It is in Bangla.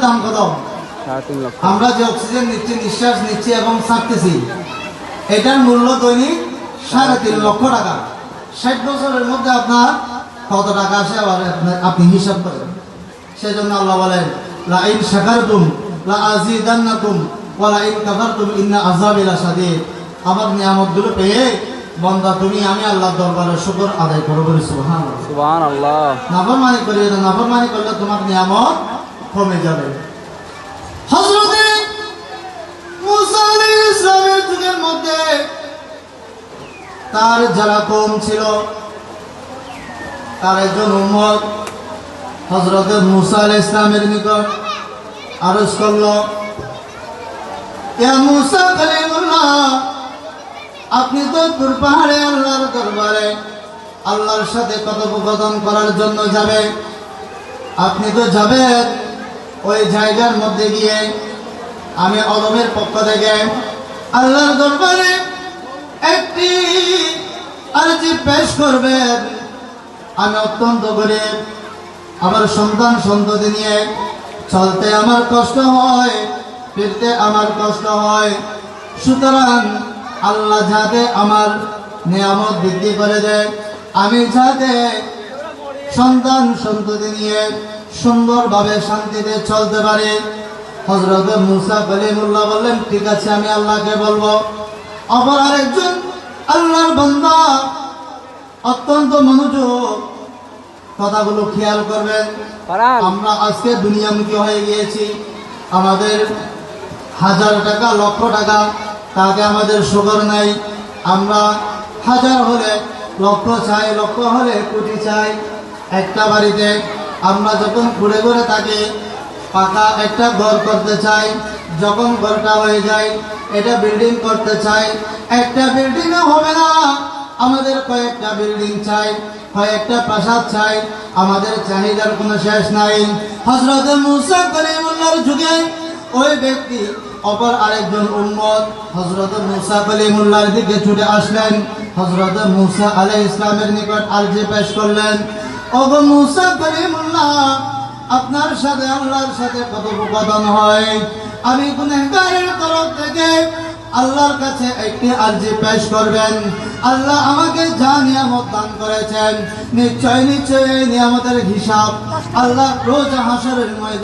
দাম কত? আমরা যে অক্সিজেন নিচ্ছি, নিঃশ্বাস নিচ্ছি এবং ছাড়তেছি, এটার মূল্য দৈনিক 3.5 লক্ষ টাকা। 60 বছরের মধ্যে আপনার কত টাকা আসে আবার আপনি হিসাব করেন। সেজন্য আল্লাহ বলেন, লা ইন শাকারতুম লা আযীদান্নাকুম ওয়া লা ইন কাফারতুম ইন্না আযাবি লাশাদীদ। আমার নিয়ামতগুলো পেয়ে বান্দা তুমি আমি আল্লাহর দরবারে শুকর আদায় করো, বলি সুবহানাল্লাহ। সুবহানাল্লাহ। নাফরমানি করিও না, নাফরমানি করলে তোমার নিয়ামত কমে যাবে। হযরত মুসা আলাইহিস সালামের যুগের মধ্যে তার যারা কওম ছিল, তার একজন উম্মত হযরত মুসা আলাইহিস সালামের নিকট আরজ করল, ইয়া মুসা কালিমুল্লাহ, আপনি তো তুর পাহাড়ে আল্লাহর দরবারে আল্লাহর সাথে কথোপকথন করার জন্য যাবেন। আপনি তো যাবেন, ওই জায়গার মধ্যে গিয়ে আমি আদমের পক্ষ থেকে আল্লাহর দরবারে একটি আরজি পেশ করবেন। আমি অত্যন্ত গরিব, আমার সন্তান সন্ততি নিয়ে চলতে আমার কষ্ট হয়, ফিরতে আমার কষ্ট হয়। সুতরাং আল্লাহ যাতে আমার নিয়ামত বৃদ্ধি করে দেয়, আমি যাতে সন্তান সন্ততি নিয়ে সুন্দরভাবে শান্তিতে চলতে পারি। হযরত মুসা কালিমুল্লাহ বললেন, ঠিক আছে, আমি আল্লাহকে বলবো। অপর আরেকজন আল্লাহর বান্দা অত্যন্ত মনোযোগ, কথাগুলো খেয়াল করবেন। আমরা আজকে দুনিয়ামুখী হয়ে গিয়েছি, আমাদের 1000 টাকা লক্ষ টাকা তাকে আমাদের সুগর নাই। আমরা 1000 হলে লক্ষ চাই, লক্ষ হলে কোটি চাই। একটা বাড়িতে আমরা যখন ঘুরে ঘুরে থাকি, পাকা একটা ঘর করতে চাই, যখন ঘরটা হয়ে যায় এটা বিল্ডিং করতে চাই। একটা বিল্ডিংও হবে না, আমাদের কয়েকটা বিল্ডিং চাই, কয়েকটা প্রাসাদ চাই, আমাদের চাহিদার কোনো শেষ নাই। হযরত মুসা কালিমুল্লাহর যুগে ওই ব্যক্তি অপর আরেকজন উম্মত হযরত মুসা কালিমুল্লাহর দিকে ছুটে আসলেন। হযরত মুসা আলাইহিস সালামের নিকট আরজি পেশ করলেন, ওগো মুসা কালিমুল্লাহ, আপনার সাথে আল্লাহর সাথে কথোপকথন হয়, আমি গুনাহগারের তরফ থেকে আল্লাহর কাছে একটি আরজি পেশ করবেন। আল্লাহ আমাকে যা নিয়ামত দান করেছেন, নিশ্চয় নিশ্চয় এই নিয়ামতের হিসাব আল্লাহ রোজ হাশরের ময়দানে